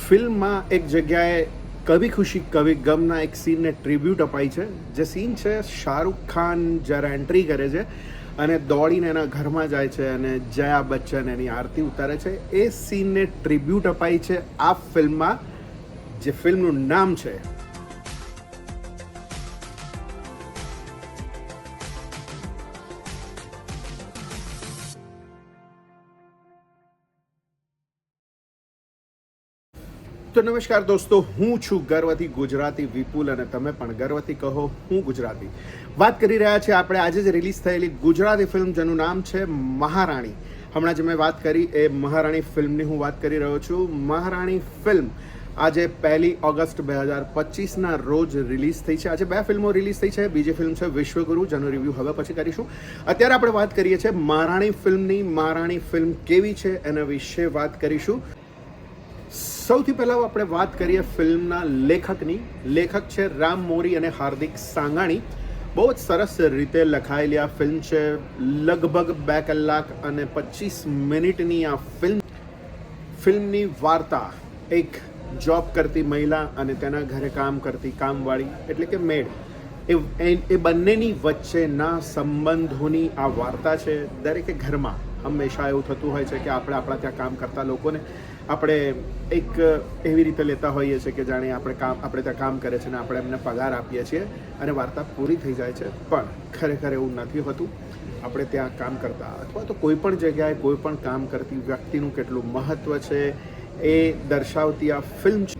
ફિલ્મમાં એક જગ્યાએ કભી ખુશી કભી ગમના એક સીનને ટ્રિબ્યુટ અપાઈ છે. જે સીન છે, શાહરૂખ ખાન જ્યારે એન્ટ્રી કરે છે અને દોડીને એના ઘરમાં જાય છે અને જયા બચ્ચન એની આરતી ઉતારે છે, એ સીનને ટ્રિબ્યુટ અપાઈ છે આ ફિલ્મમાં, જે ફિલ્મનું નામ છે તો નમસ્કાર દોસ્તો, હું છું ગર્વથી ગુજરાતી વિપુલ અને તમે પણ ગર્વથી કહો હું ગુજરાતી. વાત કરી રહ્યા છીએ આપણે આજે જ રિલીઝ થયેલી ગુજરાતી ફિલ્મ જેનું નામ છે મહારાણી. હમણાં જે મેં વાત કરી એ મહારાણી ફિલ્મની હું વાત કરી રહ્યો છું. મહારાણી ફિલ્મ આજે 1 ઓગસ્ટ 2025ના રોજ રિલીઝ થઈ છે. આજે 2 ફિલ્મો રિલીઝ થઈ છે. બીજી ફિલ્મ છે વિશ્વગુરુ, જેનો રિવ્યૂ હવે પછી કરીશું. અત્યારે આપણે વાત કરીએ છીએ મહારાણી ફિલ્મની. મહારાણી ફિલ્મ કેવી છે એના વિશે વાત કરીશું. સૌથી પહેલાં આપણે વાત કરીએ ફિલ્મના લેખકની. લેખક છે રામ મોરી અને હાર્દિક સાંગાણી. બહુ જ સરસ રીતે લખાયેલી આ ફિલ્મ છે. લગભગ 2 કલાક અને 25 મિનિટની આ ફિલ્મની વાર્તા એક જોબ કરતી મહિલા અને તેના ઘરે કામ કરતી કામવાળી એટલે કે મેડ, એ બંનેની વચ્ચેના સંબંધોની આ વાર્તા છે. દરેકે ઘરમાં હંમેશા એવું થતું હોય છે કે આપણે આપણા ત્યાં કામ કરતા લોકોને આપણે એક એવી રીતે લેતા હોઈએ છીએ કે જાણે આપણે ત્યાં કામ કરે છે ને આપણે એમને પગાર આપીએ છીએ અને વાર્તા પૂરી થઈ જાય છે. પણ ખરેખર એવું નથી હોતું. આપણે ત્યાં કામ કરતા અથવા તો કોઈ પણ જગ્યાએ કોઈ પણ કામ કરતી વ્યક્તિનું કેટલું મહત્ત્વ છે એ દર્શાવતી આ ફિલ્મ છે.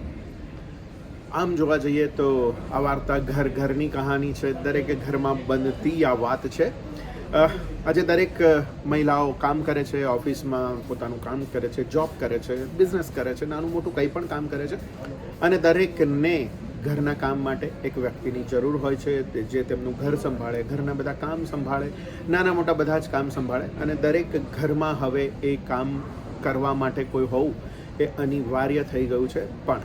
આમ જોવા જઈએ તો આ વાર્તા ઘરની કહાની છે. દરેકે ઘરમાં બનતી આ વાત છે. આજે દરેક મહિલાઓ કામ કરે છે, ઓફિસમાં પોતાનું કામ કરે છે, જોબ કરે છે, બિઝનેસ કરે છે, નાનું મોટું કંઈ પણ કામ કરે છે અને દરેકને ઘરના કામ માટે એક વ્યક્તિની જરૂર હોય છે જે તેમનું ઘર સંભાળે, ઘરના બધા કામ સંભાળે, નાના મોટા બધા જ કામ સંભાળે. અને દરેક ઘરમાં હવે એ કામ કરવા માટે કોઈ હોવું એ અનિવાર્ય થઈ ગયું છે. પણ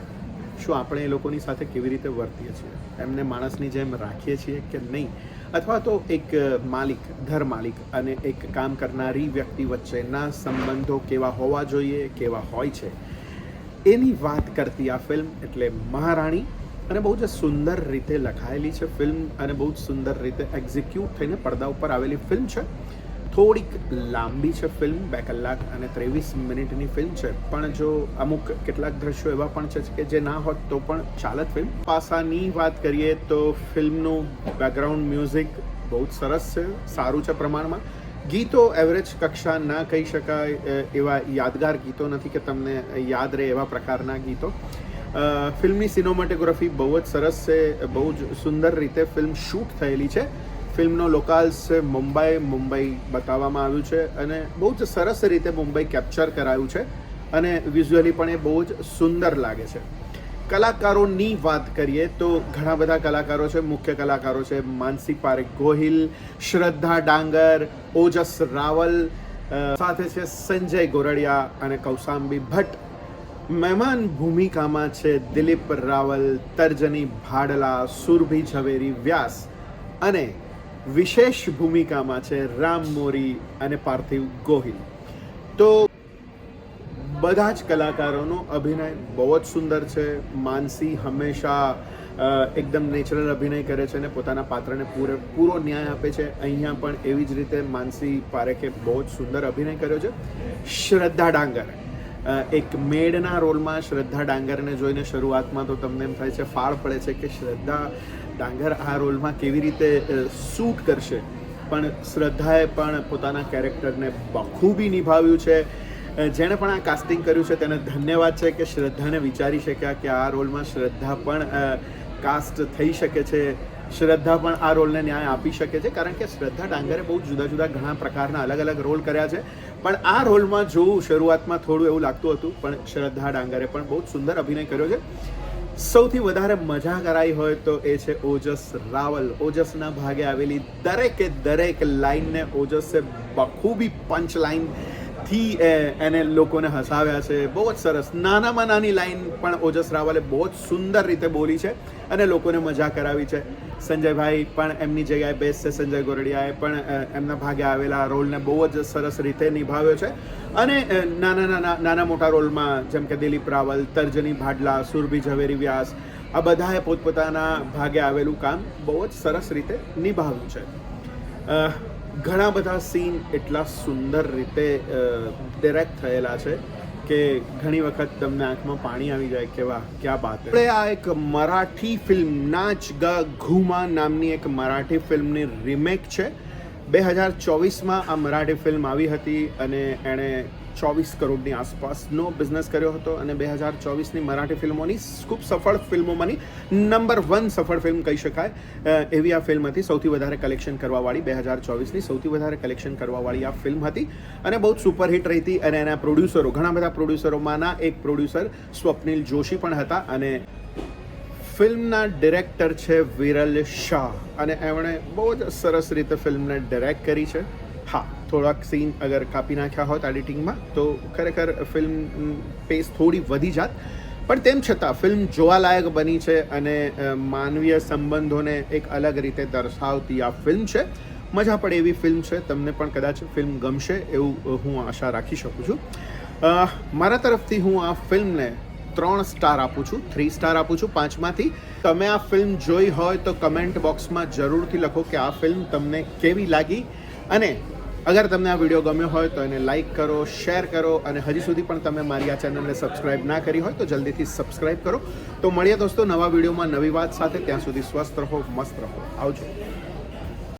શું આપણે એ લોકોની સાથે કેવી રીતે વર્તીએ છીએ? એમને માણસની જેમ રાખીએ છીએ કે નહીં? અથવા તો એક માલિક, ઘર માલિક અને એક કામ કરનારી વ્યક્તિ વચ્ચેના સંબંધો કેવા હોવા જોઈએ, કેવા હોય છે, એની વાત કરતી આ ફિલ્મ એટલે મહારાણી. અને બહુ જ સુંદર રીતે લખાયેલી છે ફિલ્મ અને બહુ જ સુંદર રીતે એક્ઝિક્યુટ થઈને પડદા ઉપર આવેલી ફિલ્મ છે. થોડીક લાંબી છે ફિલ્મ, 2 કલાક અને 23 મિનિટની ફિલ્મ છે. પણ જો અમુક કેટલાક દ્રશ્યો એવા પણ છે કે જે ના હોત તો પણ ચાલત ફિલ્મ. પાસાની વાત કરીએ તો ફિલ્મનું બેકગ્રાઉન્ડ મ્યુઝિક બહુ જ સરસ છે, સારું છે પ્રમાણમાં. ગીતો એવરેજ કક્ષા ના કહી શકાય એવા યાદગાર ગીતો નથી કે તમને યાદ રહે એવા પ્રકારના ગીતો. ફિલ્મની સિનેમેટોગ્રાફી બહુ જ સરસ છે. બહુ જ સુંદર રીતે ફિલ્મ શૂટ થયેલી છે. ફિલ્મનો લોકાલ્સ છે મુંબઈ બતાવવામાં આવ્યું છે અને બહુ જ સરસ રીતે મુંબઈ કેપ્ચર કરાયું છે અને વિઝ્યુઅલી પણ એ બહુ જ સુંદર લાગે છે. કલાકારોની વાત કરીએ તો ઘણા બધા કલાકારો છે. મુખ્ય કલાકારો છે માનસી પારેખ ગોહિલ, શ્રદ્ધા ડાંગર, ઓજસ રાવલ, સાથે છે સંજય ગોરડિયા અને કૌશાંબી ભટ્ટ. મહેમાન ભૂમિકામાં છે દિલીપ રાવલ, તર્જની ભાડલા, સુરભી ઝવેરી વ્યાસ અને વિશેષ ભૂમિકામાં છે રામ મોરી અને પાર્થિવ ગોહિલ. તો બધા જ કલાકારોનો અભિનય બહુ જ સુંદર છે. માનસી હંમેશા એકદમ નેચરલ અભિનય કરે છે અને પોતાના પાત્રને પૂરો ન્યાય આપે છે. અહીંયા પણ એવી જ રીતે માનસી પારેખે બહુ જ સુંદર અભિનય કર્યો છે. શ્રદ્ધા ડાંગર એક મેડના રોલમાં. શ્રદ્ધા ડાંગરને જોઈને શરૂઆતમાં તો તમને એમ થાય છે, ફાળ પડે છે કે શ્રદ્ધા ડાંગર આ રોલમાં કેવી રીતે શૂટ કરશે. પણ શ્રદ્ધાએ પણ પોતાના કેરેક્ટરને બખૂબી નિભાવ્યું છે. જેણે પણ આ કાસ્ટિંગ કર્યું છે તેને ધન્યવાદ છે કે શ્રદ્ધાને વિચારી શક્યા કે આ રોલમાં શ્રદ્ધા પણ કાસ્ટ થઈ શકે છે, શ્રદ્ધા પણ આ રોલને ન્યાય આપી શકે છે. કારણ કે શ્રદ્ધા ડાંગરે બહુ જુદા જુદા ઘણા પ્રકારના અલગ અલગ રોલ કર્યા છે. પણ આ રોલમાં જોવું શરૂઆતમાં થોડું એવું લાગતું હતું, પણ શ્રદ્ધા ડાંગરે પણ બહુ સુંદર અભિનય કર્યો છે. સૌથી વધારે મજા કરાઈ હોય તો એ છે ઓજસ રાવલ. ઓજસના ભાગે આવેલી દરેક લાઈનને ઓજસે બખૂબી પંચ લાઈન એને લોકોને હસાવ્યા છે. બહુ જ સરસ. નાનામાં નાની લાઈન પણ ઓજસ રાવલે બહુ જ સુંદર રીતે બોલી છે અને લોકોને મજા કરાવી છે. સંજયભાઈ પણ એમની જગ્યાએ બેસ્ટ છે. સંજય ગોરડિયાએ પણ એમના ભાગે આવેલા રોલને બહુ જ સરસ રીતે નિભાવ્યો છે. અને નાના મોટા રોલમાં જેમ કે દિલીપ રાવલ, તર્જની ભાડલા, સુરભી ઝવેરી વ્યાસ, આ બધાએ પોતપોતાના ભાગે આવેલું કામ બહુ જ સરસ રીતે નિભાવ્યું છે. ઘણા બધા સીન એટલા સુંદર રીતે ડિરેક્ટ થયેલા છે કે ઘણી વખત તમને આંખમાં પાણી આવી જાય કે વાહ ક્યાં બાત છે. આપણે આ એક મરાઠી ફિલ્મ નાચ ગા ઘુમા નામની એક મરાઠી ફિલ્મની રિમેક છે. 2024માં આ મરાઠી ફિલ્મ આવી હતી અને એણે 24 કરોડની આસપાસનો બિઝનેસ કર્યો હતો અને 2024ની મરાઠી ફિલ્મોની ખૂબ સફળ ફિલ્મોમાંની નંબર 1 સફળ ફિલ્મ કહી શકાય એવી આ ફિલ્મ હતી. સૌથી વધારે કલેક્શન કરવાવાળી 2024ની સૌથી વધારે કલેક્શન કરવાવાળી આ ફિલ્મ હતી અને બહુ જ સુપરહિટ રહી હતી. અને એના પ્રોડ્યુસરો, ઘણા બધા પ્રોડ્યુસરોમાંના એક પ્રોડ્યુસર સ્વપ્નિલ જોશી પણ હતા અને ફિલ્મના ડિરેક્ટર છે વિરલ શાહ અને એમણે બહુ જ સરસ રીતે ફિલ્મને ડિરેક્ટ કરી છે. હા, થોડાક સીન અગર કાપી નાખ્યા હોત એડિટિંગમાં તો ખરેખર ફિલ્મ પેસ થોડી વધી જાત, પણ તેમ છતાં ફિલ્મ જોવાલાયક બની છે અને માનવીય સંબંધોને એક અલગ રીતે દર્શાવતી આ ફિલ્મ છે. મજા પડે એવી ફિલ્મ છે. તમને પણ કદાચ ફિલ્મ ગમશે એવું હું આશા રાખી શકું છું. મારા તરફથી હું આ ફિલ્મને 3 સ્ટાર આપું છું, 3 સ્ટાર આપું છું 5માંથી. તમે આ ફિલ્મ જોઈ હોય તો કમેન્ટ બોક્સમાં જરૂરથી લખો કે આ ફિલ્મ તમને કેવી લાગી. અને અગર તમને આ વિડીયો ગમ્યો હોય તો એને લાઇક કરો, શેર કરો અને હજી સુધી પણ તમે મારી આ ચેનલને સબસ્ક્રાઇબ ના કરી હોય તો જલ્દીથી સબસ્ક્રાઇબ કરો. તો મળીએ દોસ્તો નવા વિડીયોમાં નવી વાત સાથે. ત્યાં સુધી સ્વસ્થ રહો, મસ્ત રહો. આવજો.